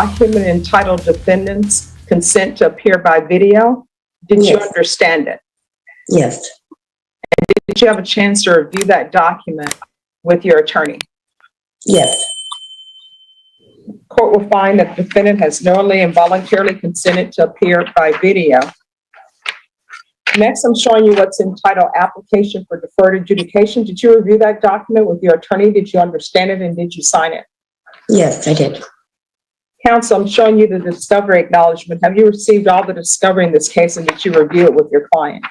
document entitled Defendant's Consent to Appear by Video. Did you understand it? Yes. And did you have a chance to review that document with your attorney? Yes. Court will find that the defendant has knowingly and voluntarily consented to appear by video. Next, I'm showing you what's entitled Application for Deferred Adjudication. Did you review that document with your attorney? Did you understand it and did you sign it? Yes, I did. Counsel, I'm showing you the discovery acknowledgement. Have you received all the discovery in this case and did you review it with your client?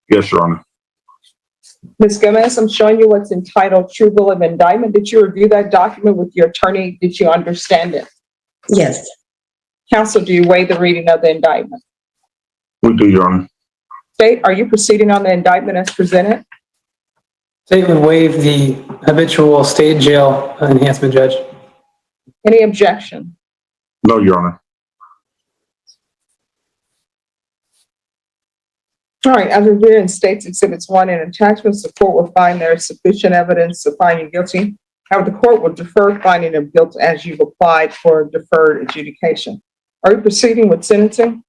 Yes, Your Honor. Ms. Gomez, I'm showing you what's entitled True Bill of Indictment. Did you review that document with your attorney? Did you understand it? Yes. Counsel, do you waive the reading of the indictment? We do, Your Honor. State, are you proceeding on the indictment as presented? State would waive the habitual state jail enhancement, Judge. Any objection? No, Your Honor. All right, as reviewed in States Exhibits 1 and attachments, the court will find there is sufficient evidence to find you guilty. However, the court will defer finding of guilt as you've applied for deferred adjudication. Are you proceeding with sentencing?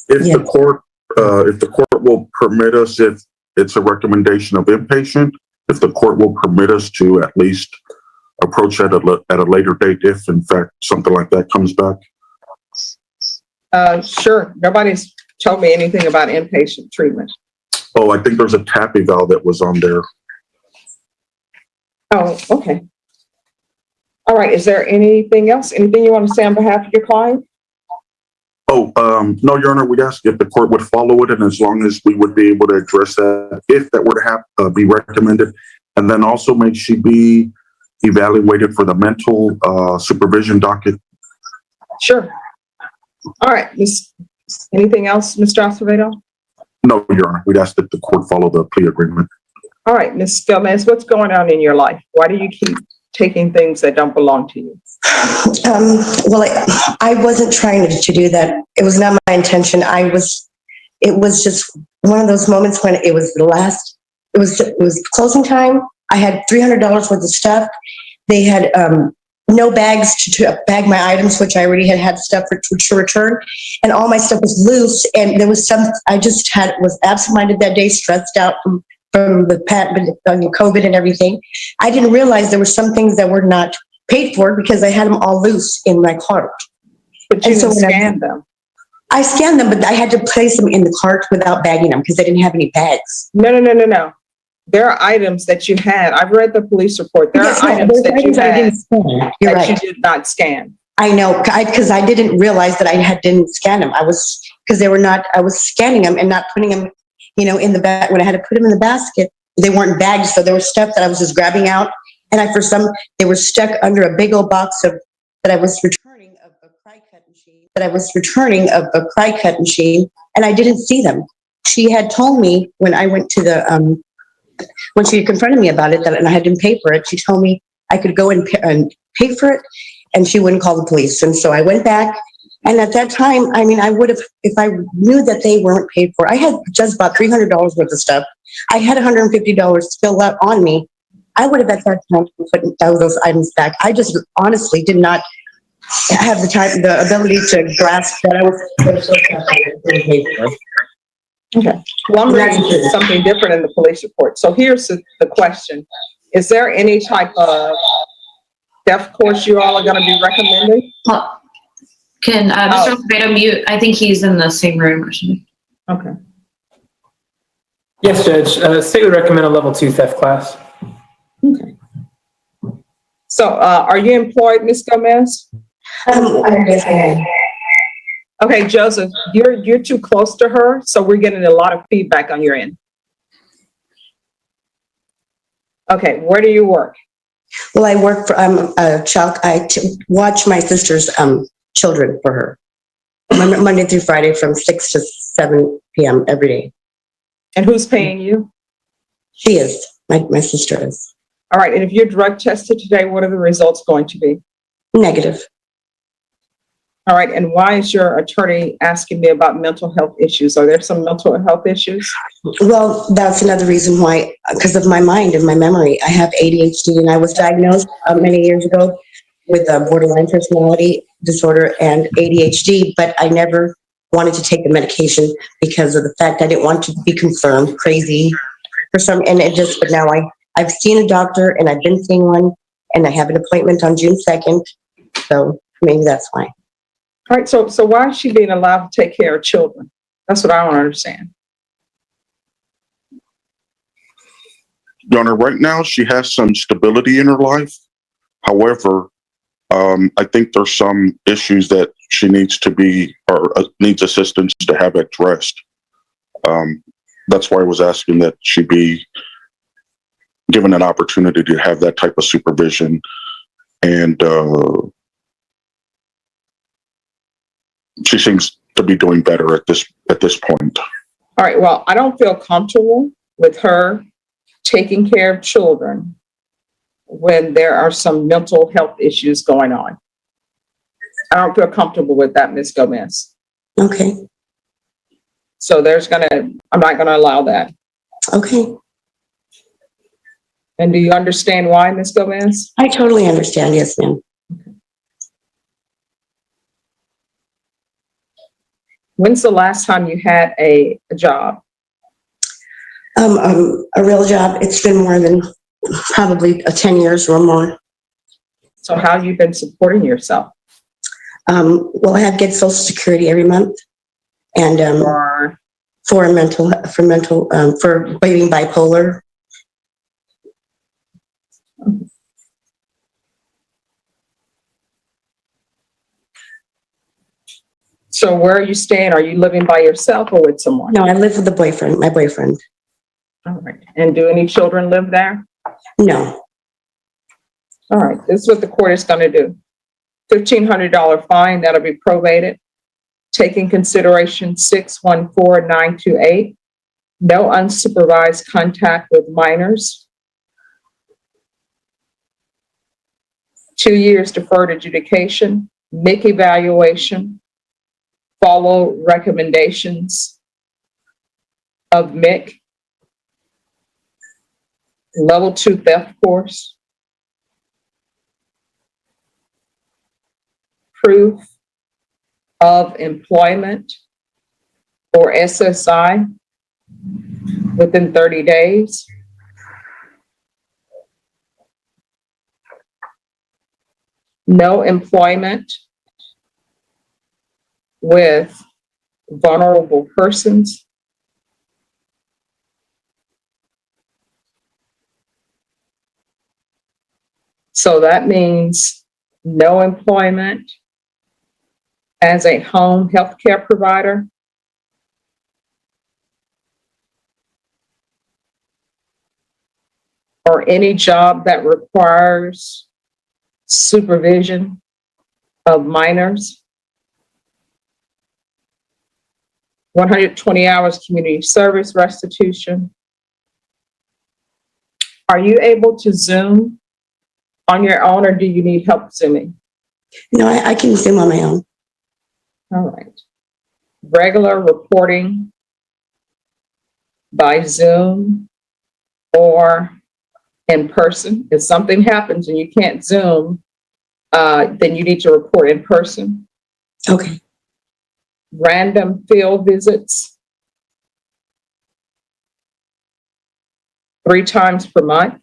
If the court will permit us, if it's a recommendation of inpatient, if the court will permit us to at least approach at a later date, if in fact something like that comes back. Sure. Nobody's told me anything about inpatient treatment. Oh, I think there's a tap eval that was on there. Oh, okay. All right. Is there anything else? Anything you want to say on behalf of your client? Oh, no, Your Honor, we'd ask if the court would follow it, and as long as we would be able to address that, if that were to have be recommended, and then also may she be evaluated for the mental supervision docket. Sure. All right. Anything else, Mr. Acevedo? No, Your Honor, we'd ask that the court follow the plea agreement. All right, Ms. Gomez, what's going on in your life? Why do you keep taking things that don't belong to you? Well, I wasn't trying to do that. It was not my intention. It was just one of those moments when it was it was closing time. I had $300 worth of stuff. They had no bags to bag my items, which I already had stuff to return. And all my stuff was loose. And there was was absent-minded that day, stressed out from the COVID and everything. I didn't realize there were some things that were not paid for because I had them all loose in my cart. But you didn't scan them. I scanned them, but I had to place them in the cart without bagging them because I didn't have any bags. No. There are items that you had. I've read the police report. There are items that you had that you did not scan. I know, because I didn't realize that I didn't scan them. I was scanning them and not putting them, in the bag. When I had to put them in the basket, they weren't bagged. So there was stuff that I was just grabbing out. And they were stuck under a big old box that I was returning of a cry cut machine. And I didn't see them. She had told me when I went to when she confronted me about it, and I had to pay for it, she told me I could go and pay for it and she wouldn't call the police. And so I went back. And at that time, I would have, if I knew that they weren't paid for, I had just bought $300 worth of stuff. I had $150 still out on me. I would have at that time put those items back. I just honestly did not have the ability to grasp that I was paid for. Okay. Well, I'm reading something different in the police report. So here's the question. Is there any type of theft course you all are going to be recommending? Can Mr. Acevedo mute? I think he's in the same room or something. Okay. Yes, Judge. State would recommend a level 2 theft class. Okay. So are you employed, Ms. Gomez? Yes, I am. Okay, Joseph, you're too close to her, so we're getting a lot of feedback on your end. Okay, where do you work? Well, I work for watch my sister's children for her Monday through Friday from 6 to 7 p.m. every day. And who's paying you? She is. My sister is. All right, and if you're drug tested today, what are the results going to be? Negative. All right, and why is your attorney asking me about mental health issues? Are there some mental health issues? Well, that's another reason why, because of my mind and my memory. I have ADHD and I was diagnosed many years ago. with borderline personality disorder and ADHD, but I never wanted to take the medication because of the fact I didn't want to be confirmed crazy for some, and it just, but now I've seen a doctor and I've been seeing one and I have an appointment on June 2nd. So maybe that's why. All right, so why is she being allowed to take care of children? That's what I don't understand. Your Honor, right now she has some stability in her life. However, I think there's some issues that she needs to be, or needs assistance to have addressed. That's why I was asking that she be given an opportunity to have that type of supervision. And she seems to be doing better at this point. All right, well, I don't feel comfortable with her taking care of children when there are some mental health issues going on. I don't feel comfortable with that, Ms. Gomez. Okay. So I'm not gonna allow that. Okay. And do you understand why, Ms. Gomez? I totally understand. Yes, ma'am. When's the last time you had a job? A real job. It's been more than probably 10 years or more. So how have you been supporting yourself? Well, I get Social Security every month, and Or for being bipolar. so where are you staying? Are you living by yourself or with someone? No, I live with my boyfriend. All right. And do any children live there? No. All right. This is what the court is going to do. $1,500 fine, that'll be prorated. Take in consideration 614928. No unsupervised contact with minors. 2 years deferred adjudication, MIC evaluation, follow recommendations of MIC, level 2 theft course, proof of employment or SSI within 30 days. No employment with vulnerable persons. So that means no employment as a home healthcare provider, or any job that requires supervision of minors. 120 hours community service restitution. Are you able to Zoom on your own, or do you need help Zooming? No, I can Zoom on my own. All right. Regular reporting by Zoom or in person. If something happens and you can't Zoom, then you need to report in person. Okay. Random field visits 3 times per month.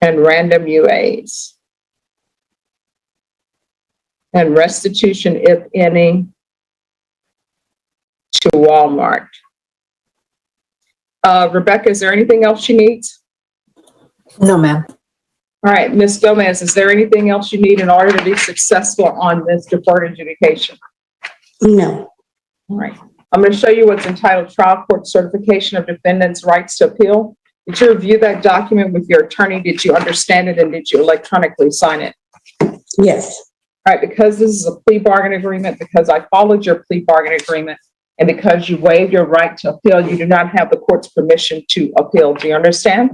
And random UAs. And restitution, if any, to Walmart. Rebecca, is there anything else she needs? No, ma'am. All right, Ms. Gomez, is there anything else you need in order to be successful on this deferred adjudication? No. All right, I'm going to show you what's entitled Trial Court Certification of Defendant's Rights to Appeal. Did you review that document with your attorney? Did you understand it, and did you electronically sign it? Yes. All right, because this is a plea bargain agreement, because I followed your plea bargain agreement, and because you waived your right to appeal, you do not have the court's permission to appeal. Do you understand?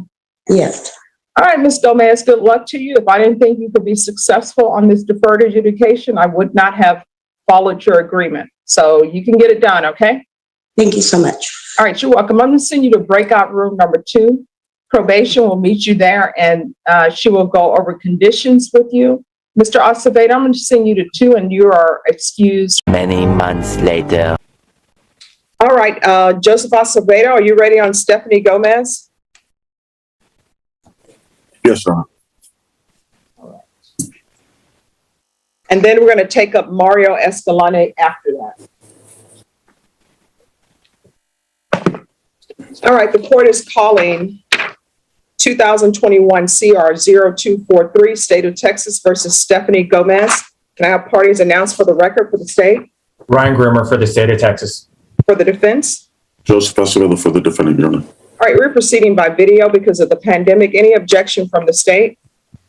Yes. All right, Ms. Gomez, good luck to you. If I didn't think you could be successful on this deferred adjudication, I would not have followed your agreement. So you can get it done, okay? Thank you so much. All right, you're welcome. I'm going to send you to breakout room number 2. Probation will meet you there, and she will go over conditions with you. Mr. Acevedo, I'm going to send you to 2, and you are excused. Many months later. All right, Joseph Acevedo, are you ready on Stephanie Gomez? Yes, Your Honor. And then we're going to take up Mario Escalante after that. All right, the court is calling 2021 CR 0243, State of Texas versus Stephanie Gomez. Can I have parties announced for the record for the state? Ryan Grimmer for the state of Texas. For the defense? Joseph Acevedo for the defendant, Your Honor. All right, we're proceeding by video because of the pandemic. Any objection from the state?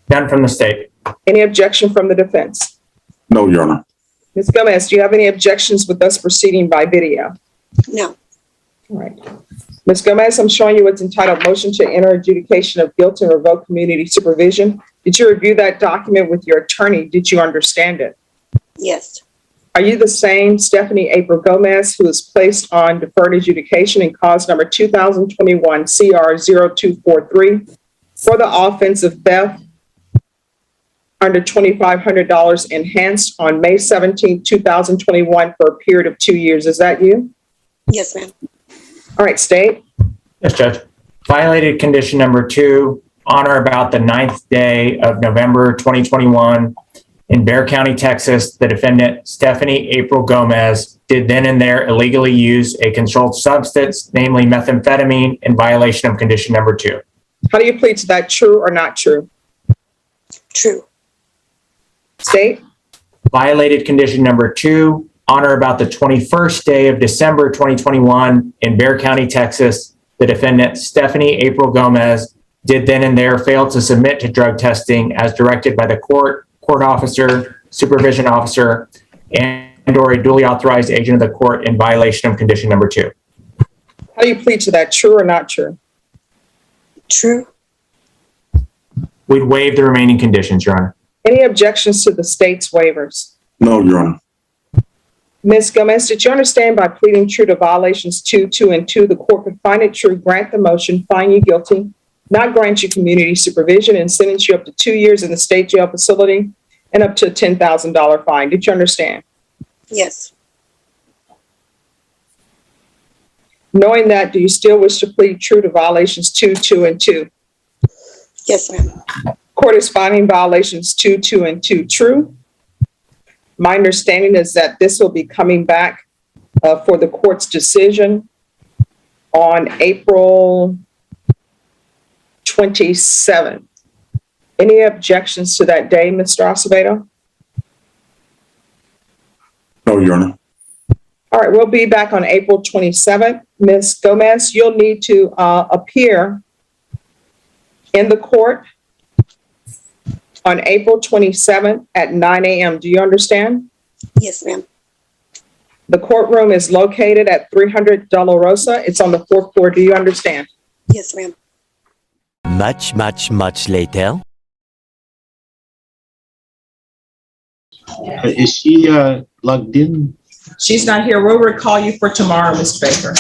None from the state. Any objection from the defense? No, Your Honor. Ms. Gomez, do you have any objections with us proceeding by video? No. All right. Ms. Gomez, I'm showing you what's entitled Motion to Enter Adjudication of Guilt and Revoke Community Supervision. Did you review that document with your attorney? Did you understand it? Yes. Are you the same Stephanie April Gomez who is placed on deferred adjudication in cause number 2021 CR 0243 for the offense of theft under $2,500 enhanced on May 17, 2021 for a period of 2 years? Is that you? Yes, ma'am. All right, state. Yes, Judge. Violated condition number 2, on or about the 9th day of November 2021 in Bexar County, Texas. The defendant, Stephanie April Gomez, did then and there illegally use a controlled substance, namely methamphetamine, in violation of condition number 2. How do you plead to that? True or not true? True. State. Violated condition number 2, on or about the 21st day of December 2021 in Bexar County, Texas. The defendant, Stephanie April Gomez, did then and there fail to submit to drug testing as directed by the court officer, supervision officer, and or a duly authorized agent of the court in violation of condition number 2. How do you plead to that? True or not true? True. We'd waive the remaining conditions, Your Honor. Any objections to the state's waivers? No, Your Honor. Ms. Gomez, did you understand by pleading true to violations 2, 2, and 2, the court could find it true, grant the motion, find you guilty, not grant you community supervision, and sentence you up to 2 years in the state jail facility and up to a $10,000 fine? Did you understand? Yes. Knowing that, do you still wish to plead true to violations 2, 2, and 2? Yes, ma'am. Court is finding violations 2, 2, and 2 true. My understanding is that this will be coming back for the court's decision on April 27th. Any objections to that day, Mr. Acevedo? No, Your Honor. All right, we'll be back on April 27th. Ms. Gomez, you'll need to appear in the court on April 27th at 9 a.m. Do you understand? Yes, ma'am. The courtroom is located at 300 Dolorosa. It's on the 4th floor. Do you understand? Yes, ma'am. Much, much, much later. Is she logged in? She's not here. We'll recall you for tomorrow, Mr. Baker.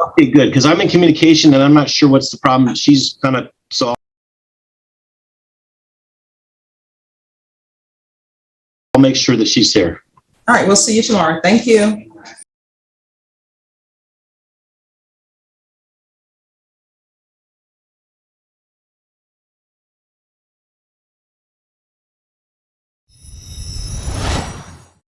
Okay, good, because I'm in communication and I'm not sure what's the problem. She's kind of solved. I'll make sure that she's here. All right, we'll see you tomorrow. Thank you.